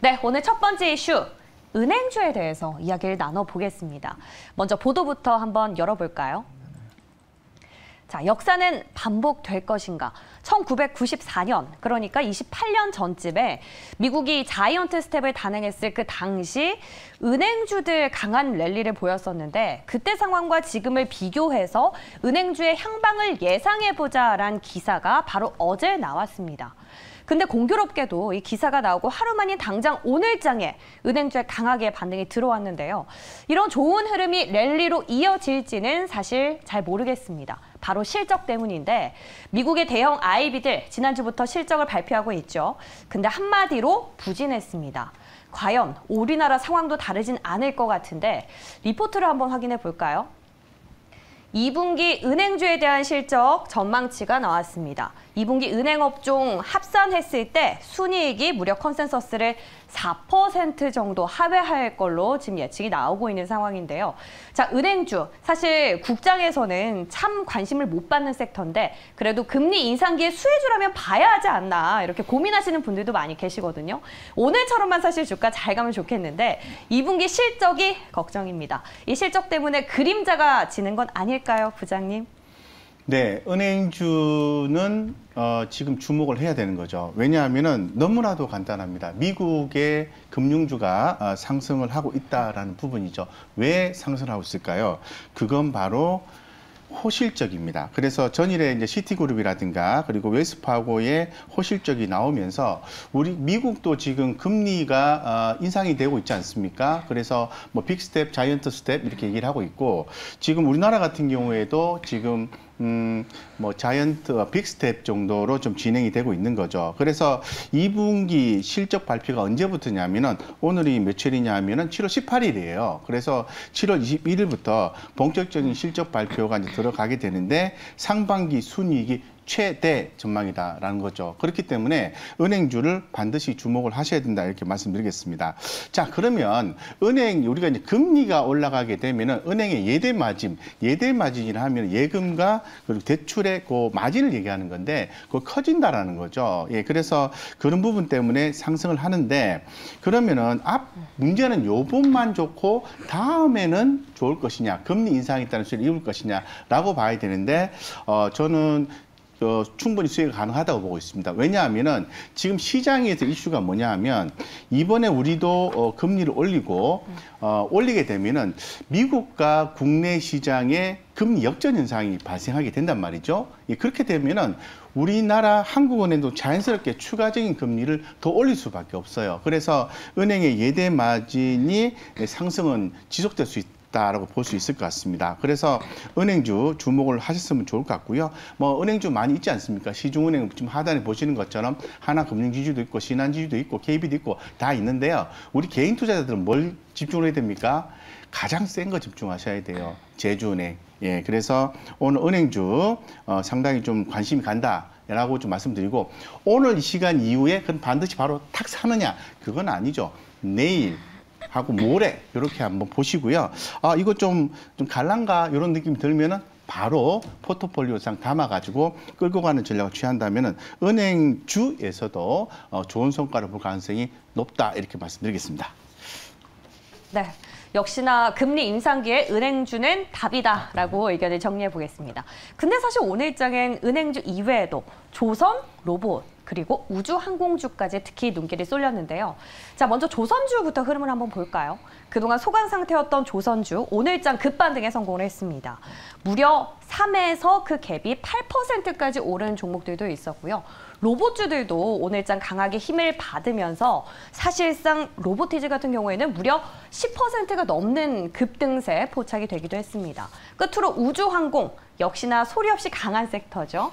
네, 오늘 첫 번째 이슈, 은행주에 대해서 이야기를 나눠보겠습니다. 먼저 보도부터 한번 열어볼까요? 자, 역사는 반복될 것인가? 1994년, 그러니까 28년 전쯤에 미국이 자이언트 스텝을 단행했을 그 당시 은행주들 강한 랠리를 보였었는데 그때 상황과 지금을 비교해서 은행주의 향방을 예상해보자라는 기사가 바로 어제 나왔습니다. 근데 공교롭게도 이 기사가 나오고 하루 만인 당장 오늘장에 은행주에 강하게 반등이 들어왔는데요. 이런 좋은 흐름이 랠리로 이어질지는 사실 잘 모르겠습니다. 바로 실적 때문인데 미국의 대형 IB들 지난주부터 실적을 발표하고 있죠. 근데 한마디로 부진했습니다. 과연 우리나라 상황도 다르진 않을 것 같은데 리포트를 한번 확인해 볼까요? 2분기 은행주에 대한 실적 전망치가 나왔습니다. 2분기 은행업종 합산했을 때 순이익이 무려 컨센서스를 4% 정도 하회할 걸로 지금 예측이 나오고 있는 상황인데요. 자, 은행주, 사실 국장에서는 참 관심을 못 받는 섹터인데 그래도 금리 인상기의 수혜주라면 봐야 하지 않나 이렇게 고민하시는 분들도 많이 계시거든요. 오늘처럼만 사실 주가 잘 가면 좋겠는데 2분기 실적이 걱정입니다. 이 실적 때문에 그림자가 지는 건 아닐까요, 부장님? 네, 은행주는 지금 주목을 해야 되는 거죠. 왜냐하면은 너무나도 간단합니다. 미국의 금융주가 상승을 하고 있다라는 부분이죠. 왜 상승을 하고 있을까요? 그건 바로 호실적입니다. 그래서 전일에 이제 시티그룹이라든가 그리고 웰스파고의 호실적이 나오면서 우리 미국도 지금 금리가 인상이 되고 있지 않습니까? 그래서 뭐 빅스텝, 자이언트 스텝 이렇게 얘기를 하고 있고 지금 우리나라 같은 경우에도 지금 뭐 자이언트 빅스텝 정도로 좀 진행이 되고 있는 거죠. 그래서 2분기 실적 발표가 언제부터냐면은 오늘이 며칠이냐 하면은 7월 18일이에요. 그래서 7월 21일부터 본격적인 실적 발표가 이제 들어가게 되는데 상반기 순이익이 최대 전망이다라는 거죠. 그렇기 때문에 은행주를 반드시 주목을 하셔야 된다 이렇게 말씀드리겠습니다. 자, 그러면 은행 우리가 이제 금리가 올라가게 되면은 은행의 예대 마진이라 하면 예금과 그리고 대출의 그 마진을 얘기하는 건데 그거 커진다라는 거죠. 예, 그래서 그런 부분 때문에 상승을 하는데 그러면은 문제는 요 부분만 좋고 다음에는 좋을 것이냐, 금리 인상에 따른 수혜를 입을 것이냐라고 봐야 되는데 저는 충분히 수혜가 가능하다고 보고 있습니다. 왜냐하면은 지금 시장에서 이슈가 뭐냐 하면 이번에 우리도 금리를 올리고 올리게 되면은 미국과 국내 시장에 금리 역전 현상이 발생하게 된단 말이죠. 그렇게 되면은 우리나라 한국은행도 자연스럽게 추가적인 금리를 더 올릴 수밖에 없어요. 그래서 은행의 예대 마진이 상승은 지속될 수 있다. 라고 볼 수 있을 것 같습니다. 그래서 은행주 주목을 하셨으면 좋을 것 같고요. 뭐 은행주 많이 있지 않습니까? 시중은행 지금 하단에 보시는 것처럼 하나금융지주도 있고 신한지주도 있고 KB도 있고 다 있는데요. 우리 개인 투자자들은 뭘 집중을 해야 됩니까? 가장 센 거 집중하셔야 돼요. 제주은행. 예, 그래서 오늘 은행주 상당히 좀 관심이 간다. 라고 좀 말씀드리고 오늘 이 시간 이후에 그건 반드시 바로 탁 사느냐? 그건 아니죠. 내일 하고 모레 이렇게 한번 보시고요. 이거 좀 갈란가 이런 느낌이 들면은 바로 포트폴리오상 담아가지고 끌고 가는 전략을 취한다면은 은행주에서도 좋은 성과를 볼 가능성이 높다 이렇게 말씀드리겠습니다. 네. 역시나 금리 인상기에 은행주는 답이다라고 의견을 정리해 보겠습니다. 근데 사실 오늘장엔 은행주 이외에도 조선, 로봇, 그리고 우주항공주까지 특히 눈길이 쏠렸는데요. 자, 먼저 조선주부터 흐름을 한번 볼까요? 그동안 소강 상태였던 조선주, 오늘장 급반등에 성공을 했습니다. 무려 3에서 그 갭이 8%까지 오른 종목들도 있었고요. 로봇주들도 오늘장 강하게 힘을 받으면서 사실상 로보티즈 같은 경우에는 무려 10%가 넘는 급등세 포착이 되기도 했습니다. 끝으로 우주항공, 역시나 소리 없이 강한 섹터죠.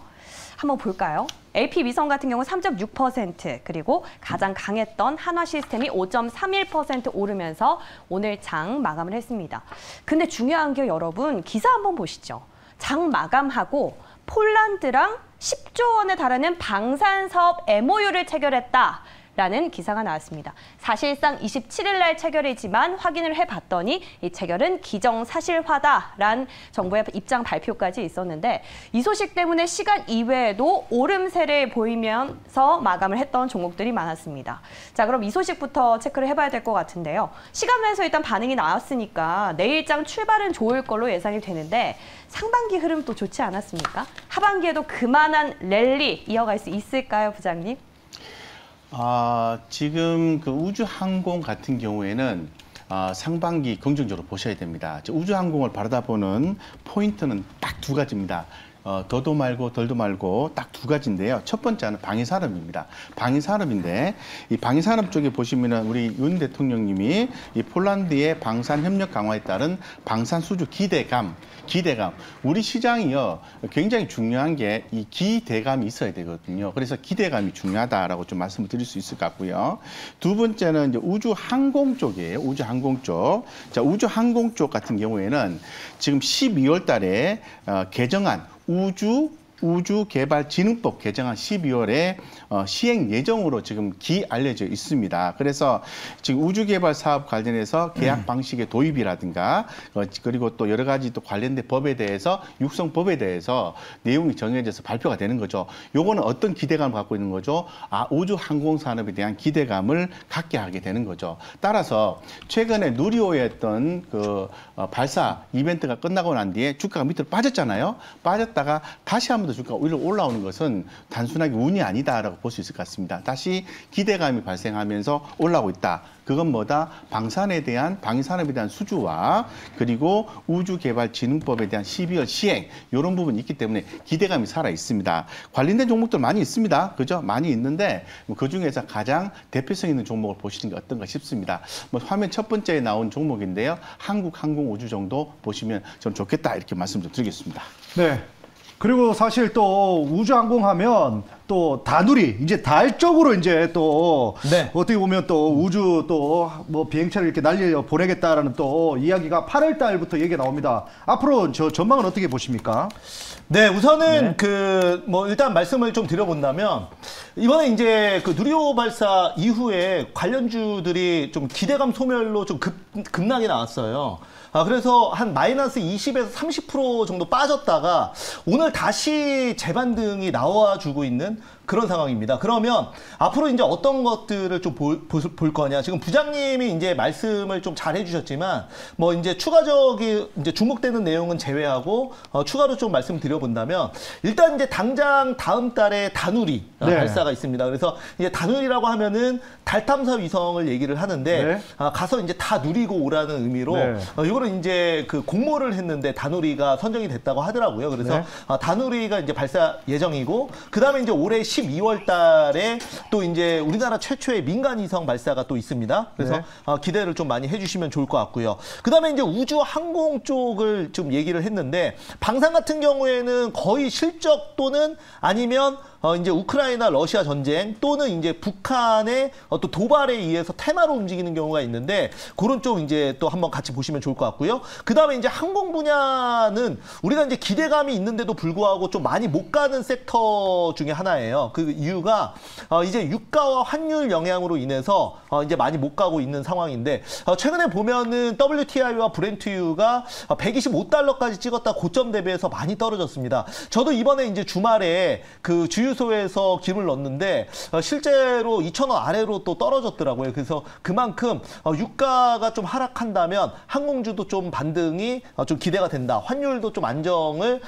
한번 볼까요? LP위성 같은 경우 3.6%, 그리고 가장 강했던 한화시스템이 5.31% 오르면서 오늘 장 마감을 했습니다. 근데 중요한 게 여러분, 기사 한번 보시죠. 장 마감하고 폴란드랑 10조 원에 달하는 방산사업 MOU를 체결했다. 라는 기사가 나왔습니다. 사실상 27일 날 체결이지만 확인을 해봤더니 이 체결은 기정사실화다라는 정부의 입장 발표까지 있었는데 이 소식 때문에 시간 이외에도 오름세를 보이면서 마감을 했던 종목들이 많았습니다. 자, 그럼 이 소식부터 체크를 해봐야 될 것 같은데요. 시간면에서 일단 반응이 나왔으니까 내일장 출발은 좋을 걸로 예상이 되는데 상반기 흐름 또 좋지 않았습니까? 하반기에도 그만한 랠리 이어갈 수 있을까요, 부장님? 지금 그 우주항공 같은 경우에는 상반기 긍정적으로 보셔야 됩니다. 우주항공을 바라다 보는 포인트는 딱 두 가지입니다. 더도 말고 덜도 말고 딱 두 가지인데요. 첫 번째는 방위산업입니다. 방위산업인데 이 방위산업 쪽에 보시면은 우리 윤 대통령님이 이 폴란드의 방산 협력 강화에 따른 방산 수주 기대감. 우리 시장이요 굉장히 중요한 게 이 기대감이 있어야 되거든요. 그래서 기대감이 중요하다라고 좀 말씀을 드릴 수 있을 것 같고요. 두 번째는 이제 우주항공 쪽이에요. 우주항공 쪽. 자, 우주항공 쪽 같은 경우에는 지금 12월 달에 개정안 우주개발진흥법 개정안 12월에 시행 예정으로 지금 알려져 있습니다. 그래서 지금 우주개발 사업 관련해서 계약 방식의 도입이라든가 그리고 또 여러 가지 또 관련된 법에 대해서 육성법에 대해서 내용이 정해져서 발표가 되는 거죠. 요거는 어떤 기대감을 갖고 있는 거죠? 우주항공 산업에 대한 기대감을 갖게 하게 되는 거죠. 따라서 최근에 누리호였던 그 발사 이벤트가 끝나고 난 뒤에 주가가 밑으로 빠졌잖아요. 빠졌다가 다시 한 번 더 주가가 위로 올라오는 것은 단순하게 운이 아니다라고 볼 수 있을 것 같습니다. 다시 기대감이 발생하면서 올라오고 있다. 그건 뭐다? 방위산업에 대한 수주와 그리고 우주개발진흥법에 대한 12월 시행 이런 부분이 있기 때문에 기대감이 살아 있습니다. 관련된 종목들 많이 있습니다. 그죠? 많이 있는데 그 중에서 가장 대표성 있는 종목을 보시는 게 어떤가 싶습니다. 화면 첫 번째에 나온 종목인데요. 한국항공우주 정도 보시면 좀 좋겠다 이렇게 말씀 좀 드리겠습니다. 네. 그리고 사실 또 우주항공하면 또 다누리 이제 달 쪽으로 이제 또 네. 어떻게 보면 또 우주 또 뭐 비행체를 이렇게 날려 보내겠다라는 또 이야기가 8월 달부터 얘기가 나옵니다. 앞으로 저 전망은 어떻게 보십니까? 네, 우선은 그 뭐 일단 말씀을 좀 드려본다면 이번에 이제 그 누리호 발사 이후에 관련주들이 좀 기대감 소멸로 좀 급락이 나왔어요. 그래서 한 마이너스 20에서 30% 정도 빠졌다가 오늘 다시 재반등이 나와주고 있는 그런 상황입니다. 그러면 앞으로 이제 어떤 것들을 좀 볼 거냐. 지금 부장님이 이제 말씀을 좀 잘 해주셨지만 뭐 이제 추가적인 이제 주목되는 내용은 제외하고 추가로 좀 말씀드려본다면 일단 이제 당장 다음 달에 다누리 네. 발사가 있습니다. 그래서 이제 다누리라고 하면은 달 탐사 위성을 얘기를 하는데 네. 가서 이제 다 누리고 오라는 의미로 네. 이거는 이제 그 공모를 했는데 다누리가 선정이 됐다고 하더라고요. 그래서 네. 다누리가 이제 발사 예정이고 그 다음에 이제 올해 12월 달에 또 이제 우리나라 최초의 민간 위성 발사가 또 있습니다. 그래서 네. 기대를 좀 많이 해주시면 좋을 것 같고요. 그 다음에 이제 우주 항공 쪽을 좀 얘기를 했는데 방산 같은 경우에는 거의 실적 또는 아니면 이제 우크라이나 러시아 전쟁 또는 이제 북한의 또 도발에 의해서 테마로 움직이는 경우가 있는데 그런 쪽 이제 또 한번 같이 보시면 좋을 것 같고요. 그 다음에 이제 항공 분야는 우리가 이제 기대감이 있는데도 불구하고 좀 많이 못 가는 섹터 중에 하나예요. 그 이유가 이제 유가와 환율 영향으로 인해서 이제 많이 못 가고 있는 상황인데 최근에 보면은 WTI와 브렌트유가 125달러까지 찍었다 고점 대비해서 많이 떨어졌습니다. 저도 이번에 이제 주말에 그 주유소에서 기름을 넣었는데 실제로 2,000원 아래로 또 떨어졌더라고요. 그래서 그만큼 유가가 좀 하락한다면 항공주도 좀 반등이 좀 기대가 된다. 환율도 좀 안정을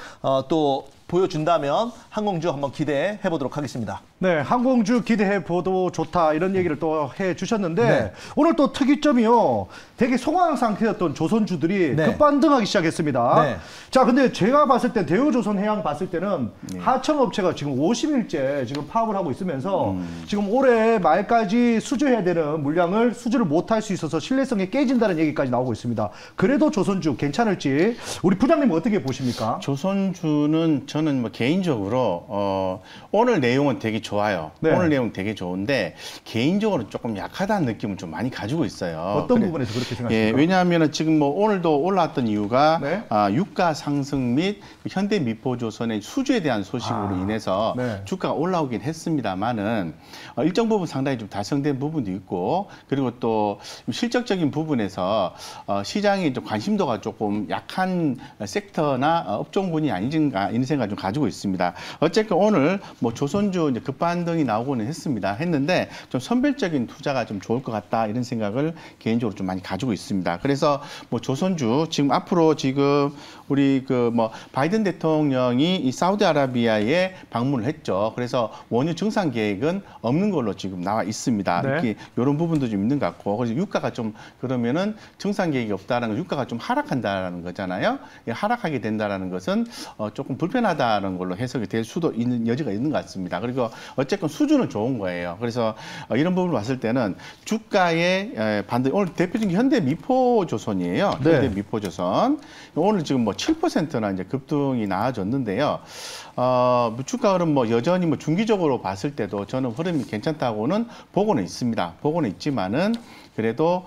또 보여준다면 항공주 한번 기대해 보도록 하겠습니다. 네, 항공주 기대해 보도 좋다 이런 얘기를 또 해주셨는데 네. 오늘 또 특이점이요. 되게 소강 상태였던 조선주들이 네. 급반등하기 시작했습니다. 네. 자, 근데 제가 봤을 때 대우조선해양 봤을 때는 하청업체가 지금 50일째 지금 파업을 하고 있으면서 지금 올해 말까지 수주해야 되는 물량을 수주를 못할 수 있어서 신뢰성이 깨진다는 얘기까지 나오고 있습니다. 그래도 조선주 괜찮을지 우리 부장님 어떻게 보십니까? 조선주는 저는 뭐 개인적으로 오늘 내용은 되게 좋아요. 네. 오늘 내용 되게 좋은데 개인적으로 조금 약하다는 느낌을 좀 많이 가지고 있어요. 어떤 부분에서 그렇게 생각하십니까? 예, 왜냐하면 지금 뭐 오늘도 올라왔던 이유가 네. 유가 상승 및 현대미포조선의 수주에 대한 소식으로 인해서 네. 주가가 올라오긴 했습니다만은 일정 부분 상당히 좀 달성된 부분도 있고 그리고 또 실적적인 부분에서 시장의 좀 관심도가 조금 약한 섹터나 업종군이 아닌가 이런 생각을 좀 가지고 있습니다. 어쨌든 오늘 뭐 조선주 이제 급반등이 나오고는 했는데 좀 선별적인 투자가 좀 좋을 것 같다 이런 생각을 개인적으로 좀 많이 가지고 있습니다. 그래서 뭐 조선주 지금 앞으로 지금 우리 그 뭐 바이든 대통령이 이 사우디아라비아에 방문을 했죠. 그래서 원유 증산 계획은 없는 걸로 지금 나와 있습니다. 네. 이렇게 이런 부분도 좀 있는 것 같고 그래서 유가가 좀 그러면은 증산 계획이 없다는 건 유가가 좀 하락한다라는 거잖아요. 하락하게 된다라는 것은 조금 불편하다는 걸로 해석이 될 수도 있는 여지가 있는 것 같습니다. 그리고 어쨌건 수준은 좋은 거예요. 그래서 이런 부분을 봤을 때는 주가의 반등 오늘 대표적인 현대미포조선이에요. 네. 현대미포조선 오늘 지금 뭐 7%나 이제 급등이 나아졌는데요. 주가 흐름 뭐 여전히 뭐 중기적으로 봤을 때도 저는 흐름이 괜찮다고는 보고는 있습니다. 보고는 있지만은 그래도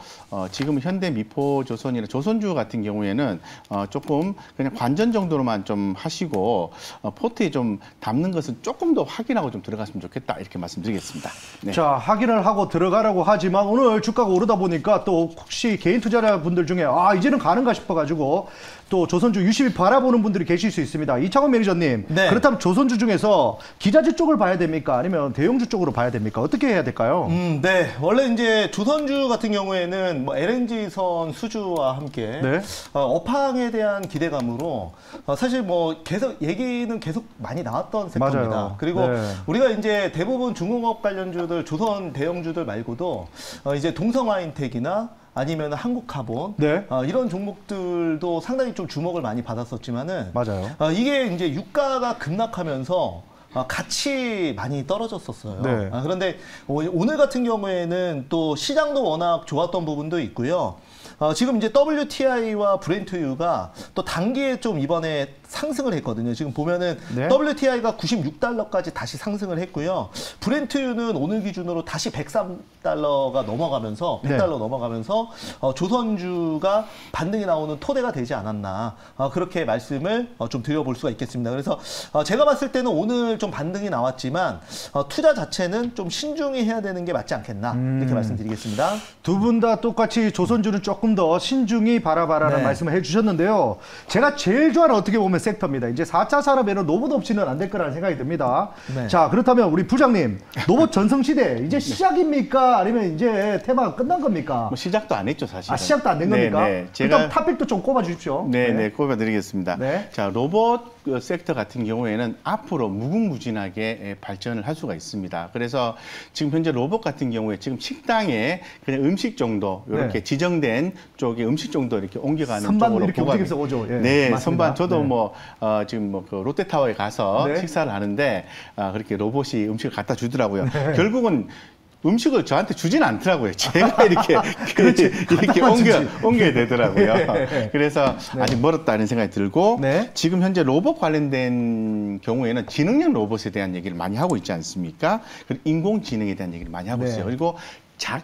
지금 현대미포조선이나 조선주 같은 경우에는 조금 그냥 관전 정도로만 좀 하시고 포트에 좀 담는 것은 조금 더 확인하고 좀 들어갔으면 좋겠다 이렇게 말씀드리겠습니다. 네. 자, 확인을 하고 들어가라고 하지만 오늘 주가가 오르다 보니까 또 혹시 개인 투자자분들 중에 이제는 가는가 싶어가지고 또 조선주 유심히 바라보는 분들이 계실 수 있습니다. 이창원 매니저님, 네. 그렇다면 조선주 중에서 기자재 쪽을 봐야 됩니까? 아니면 대형주 쪽으로 봐야 됩니까? 어떻게 해야 될까요? 네. 원래 이제 조선주 같은 경우에는 뭐 LNG선 수주와 함께 네. 업황에 대한 기대감으로 사실 뭐 계속 얘기는 계속 많이 나왔던 섹터입니다. 맞아요. 그리고 네. 우리가 이제 대부분 중공업 관련주들, 조선 대형주들 말고도 이제 동성화인텍이나 아니면 한국카본 네. 이런 종목들도 상당히 좀 주목을 많이 받았었지만은 맞아요. 이게 이제 유가가 급락하면서 같이 많이 떨어졌었어요. 네. 그런데 오늘 같은 경우에는 또 시장도 워낙 좋았던 부분도 있고요. 지금 이제 WTI와 브렌트유가 또 단기에 좀 이번에 상승을 했거든요. 지금 보면은 네. WTI가 96달러까지 다시 상승을 했고요. 브렌트유는 오늘 기준으로 다시 103달러가 넘어가면서 100달러 넘어가면서 조선주가 반등이 나오는 토대가 되지 않았나 그렇게 말씀을 좀 드려볼 수가 있겠습니다. 그래서 제가 봤을 때는 오늘 좀 반등이 나왔지만 투자 자체는 좀 신중히 해야 되는 게 맞지 않겠나 이렇게 말씀드리겠습니다. 두 분 다 똑같이 조선주는 조금 더 신중히 바라봐라는 네. 말씀을 해주셨는데요. 제가 제일 좋아하는 어떻게 보면 섹터입니다. 이제 4차 산업에는 로봇 없이는 안 될 거라는 생각이 듭니다. 네. 자, 그렇다면 우리 부장님, 로봇 전성시대 이제 시작입니까? 아니면 이제 테마가 끝난 겁니까? 뭐 시작도 안 했죠 사실. 시작도 안 된 겁니까? 네. 일단 탑픽도 좀 꼽아 주십시오. 네, 꼽아드리겠습니다. 네. 자, 로봇 섹터 같은 경우에는 앞으로 무궁무진하게 발전을 할 수가 있습니다. 그래서 지금 현재 로봇 같은 경우에 지금 식당에 그냥 음식 정도 이렇게 네. 지정된 쪽에 음식 정도 이렇게 옮겨가는 선반 쪽으로 이렇게 움직여서 오죠. 예, 네, 맞습니다. 선반 저도 네. 뭐 지금 뭐 그 롯데타워에 가서 네. 식사를 하는데 그렇게 로봇이 음식을 갖다 주더라고요. 결국은 음식을 저한테 주진 않더라고요. 제가 이렇게 이렇게 옮겨야 되더라고요. 네. 그래서 아직 멀었다는 생각이 들고 네. 지금 현재 로봇 관련된 경우에는 지능형 로봇에 대한 얘기를 많이 하고 있지 않습니까? 그리고 인공지능에 대한 얘기를 많이 하고 네. 있어요. 그리고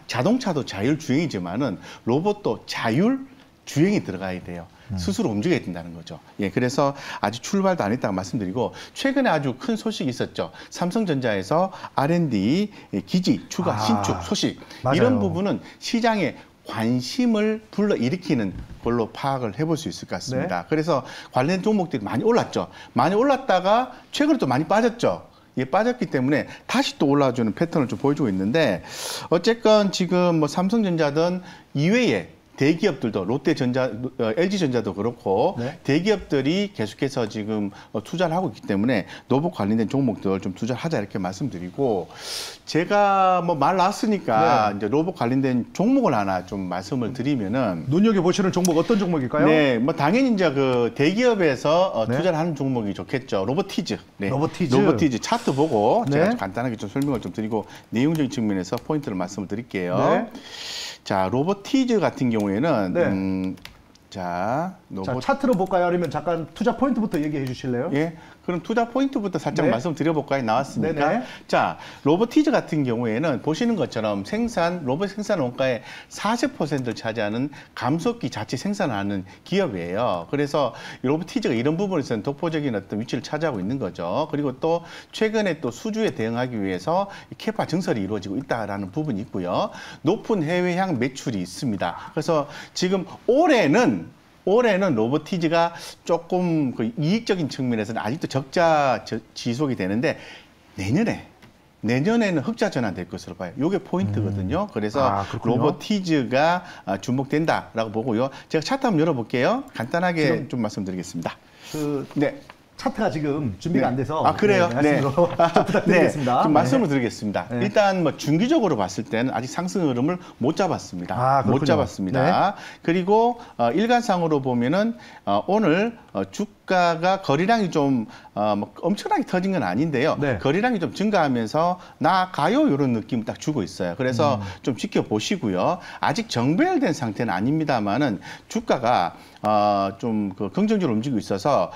자동차도 자율주행이지만은 로봇도 자율주행이 들어가야 돼요. 스스로 움직여야 된다는 거죠. 예, 그래서 아직 출발도 안 했다고 말씀드리고 최근에 아주 큰 소식이 있었죠. 삼성전자에서 R&D 기지 추가 신축 소식. 맞아요. 이런 부분은 시장에 관심을 불러일으키는 걸로 파악을 해볼 수 있을 것 같습니다. 네. 그래서 관련 종목들이 많이 올랐죠. 많이 올랐다가 최근에 또 많이 빠졌죠. 예, 빠졌기 때문에 다시 또 올라와주는 패턴을 좀 보여주고 있는데 어쨌건 지금 뭐 삼성전자든 이외에 대기업들도 롯데전자, LG전자도 그렇고 네. 대기업들이 계속해서 지금 투자를 하고 있기 때문에 로봇 관련된 종목들 좀 투자를 하자 이렇게 말씀드리고 제가 뭐 말 나왔으니까 네. 이제 로봇 관련된 종목을 하나 좀 말씀을 드리면은 눈여겨 보시는 종목 어떤 종목일까요? 네, 뭐 당연히 이제 그 대기업에서 네. 투자를 하는 종목이 좋겠죠. 로보티즈. 네. 로보티즈. 로보티즈 차트 보고 제가 네. 좀 간단하게 좀 설명을 좀 드리고 내용적인 측면에서 포인트를 말씀을 드릴게요. 네. 자, 로보티즈 같은 경우에는 네. 자, 자, 차트로 볼까요? 아니면 잠깐 투자 포인트부터 얘기해 주실래요? 예. 그럼 투자 포인트부터 살짝 네. 말씀드려볼까요? 나왔으니까. 네네. 자, 로보티즈 같은 경우에는 보시는 것처럼 로봇 생산 원가의 40%를 차지하는 감속기 자체 생산하는 기업이에요. 그래서 로보티즈가 이런 부분에서는 독보적인 어떤 위치를 차지하고 있는 거죠. 그리고 또 최근에 또 수주에 대응하기 위해서 캐파 증설이 이루어지고 있다라는 부분이 있고요. 높은 해외향 매출이 있습니다. 그래서 지금 올해는 로보티즈가 조금 그 이익적인 측면에서는 아직도 적자 지속이 되는데 내년에는 흑자 전환될 것으로 봐요. 이게 포인트거든요. 그래서 로보티즈가 주목된다라고 보고요. 제가 차트 한번 열어볼게요. 간단하게 좀 말씀드리겠습니다. 네. 차트가 지금 준비가 안 돼서 그래요? 네, 말씀으로 좀 부탁드리겠습니다. 좀 말씀을 드리겠습니다. 일단 뭐 중기적으로 봤을 때는 아직 상승 흐름을 못 잡았습니다. 못 잡았습니다. 그리고 일간상으로 보면은 오늘 주가가 거래량이 좀 엄청나게 터진 건 아닌데요. 거래량이 좀 증가하면서 나가요 이런 느낌 딱 주고 있어요. 그래서 좀 지켜보시고요. 아직 정배열된 상태는 아닙니다만은 주가가 좀 그 긍정적으로 움직이고 있어서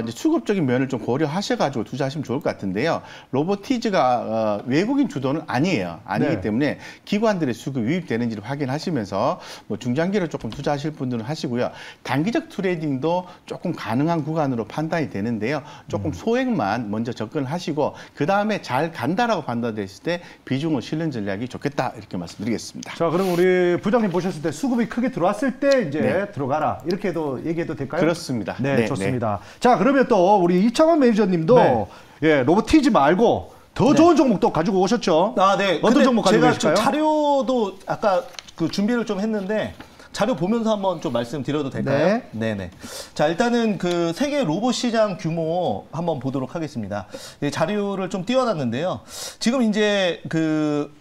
이제 수급적인 면을 좀 고려하셔가지고 투자하시면 좋을 것 같은데요. 로보티즈가 외국인 주도는 아니에요. 아니기 때문에 기관들의 수급이 유입되는지를 확인하시면서 뭐 중장기로 조금 투자하실 분들은 하시고요. 단기적 트레이딩도 조금 가능한 구간으로 판단이 되는데요. 조금 소액만 먼저 접근을 하시고 그 다음에 잘 간다라고 판단됐을 때 비중을 실는 전략이 좋겠다 이렇게 말씀드리겠습니다. 자, 그럼 우리 부장님 보셨을 때 수급이 크게 들어왔을 때 이제 들어가라 이렇게도 얘기해도 될까요? 그렇습니다. 네, 좋습니다. 자, 그러면 또 우리 이창원 매니저님도 로보티즈 말고 더 좋은 종목도 가지고 오셨죠? 네. 어떤 종목 가지고 제가 계실까요? 자료도 아까 그 준비를 좀 했는데 자료 보면서 한번 좀 말씀드려도 될까요? 네네. 자, 일단은 그 세계 로봇 시장 규모 한번 보도록 하겠습니다. 자료를 좀 띄워놨는데요. 지금 이제 그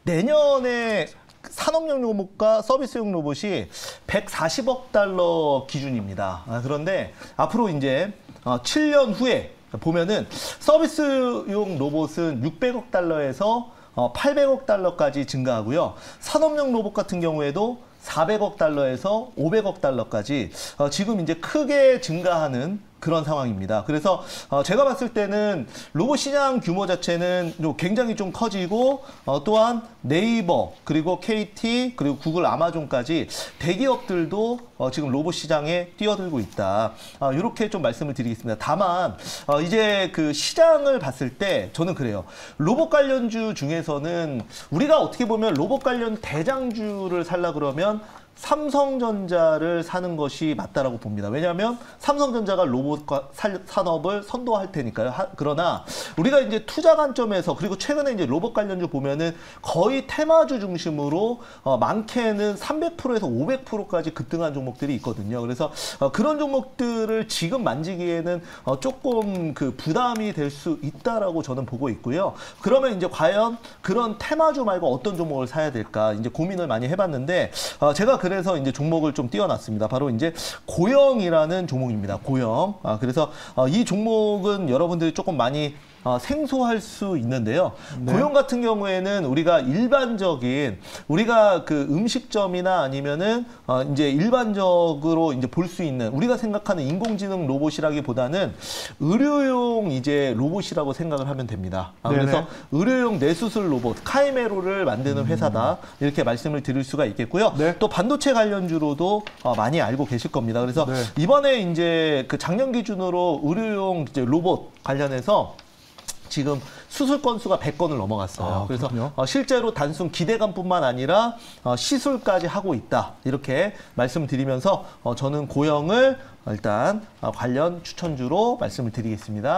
내년에 산업용 로봇과 서비스용 로봇이 140억 달러 기준입니다. 그런데 앞으로 이제 7년 후에 보면은 서비스용 로봇은 600억 달러에서 800억 달러까지 증가하고요. 산업용 로봇 같은 경우에도 400억 달러에서 500억 달러까지 지금 이제 크게 증가하는 그런 상황입니다. 그래서 제가 봤을 때는 로봇 시장 규모 자체는 굉장히 좀 커지고 또한 네이버 그리고 KT 그리고 구글 아마존까지 대기업들도 지금 로봇 시장에 뛰어들고 있다. 이렇게 좀 말씀을 드리겠습니다. 다만 이제 그 시장을 봤을 때 저는 그래요. 로봇 관련주 중에서는 우리가 어떻게 보면 로봇 관련 대장주를 살라 그러면 삼성전자를 사는 것이 맞다라고 봅니다. 왜냐하면 삼성전자가 로봇 산업을 선도할 테니까요. 그러나 우리가 이제 투자 관점에서 그리고 최근에 이제 로봇 관련주 보면은 거의 테마주 중심으로 많게는 300%에서 500%까지 급등한 종목들이 있거든요. 그래서 그런 종목들을 지금 만지기에는 조금 그 부담이 될 수 있다라고 저는 보고 있고요. 그러면 이제 과연 그런 테마주 말고 어떤 종목을 사야 될까 이제 고민을 많이 해봤는데 제가 그래서 이제 종목을 좀 띄워놨습니다. 바로 이제 고영이라는 종목입니다. 고영. 그래서 이 종목은 여러분들이 조금 많이 생소할 수 있는데요. 고영 같은 경우에는 우리가 일반적인 우리가 그 음식점이나 아니면은 이제 일반적으로 이제 볼 수 있는 우리가 생각하는 인공지능 로봇이라기보다는 의료용 이제 로봇이라고 생각을 하면 됩니다. 그래서 의료용 뇌수술 로봇 카이메로를 만드는 회사다 이렇게 말씀을 드릴 수가 있겠고요. 또 반도체 관련주로도 많이 알고 계실 겁니다. 그래서 이번에 이제 그 작년 기준으로 의료용 이제 로봇 관련해서 지금 수술 건수가 100건을 넘어갔어요. 그래서 실제로 단순 기대감뿐만 아니라 시술까지 하고 있다. 이렇게 말씀드리면서 저는 고영을 일단 관련 추천주로 말씀을 드리겠습니다.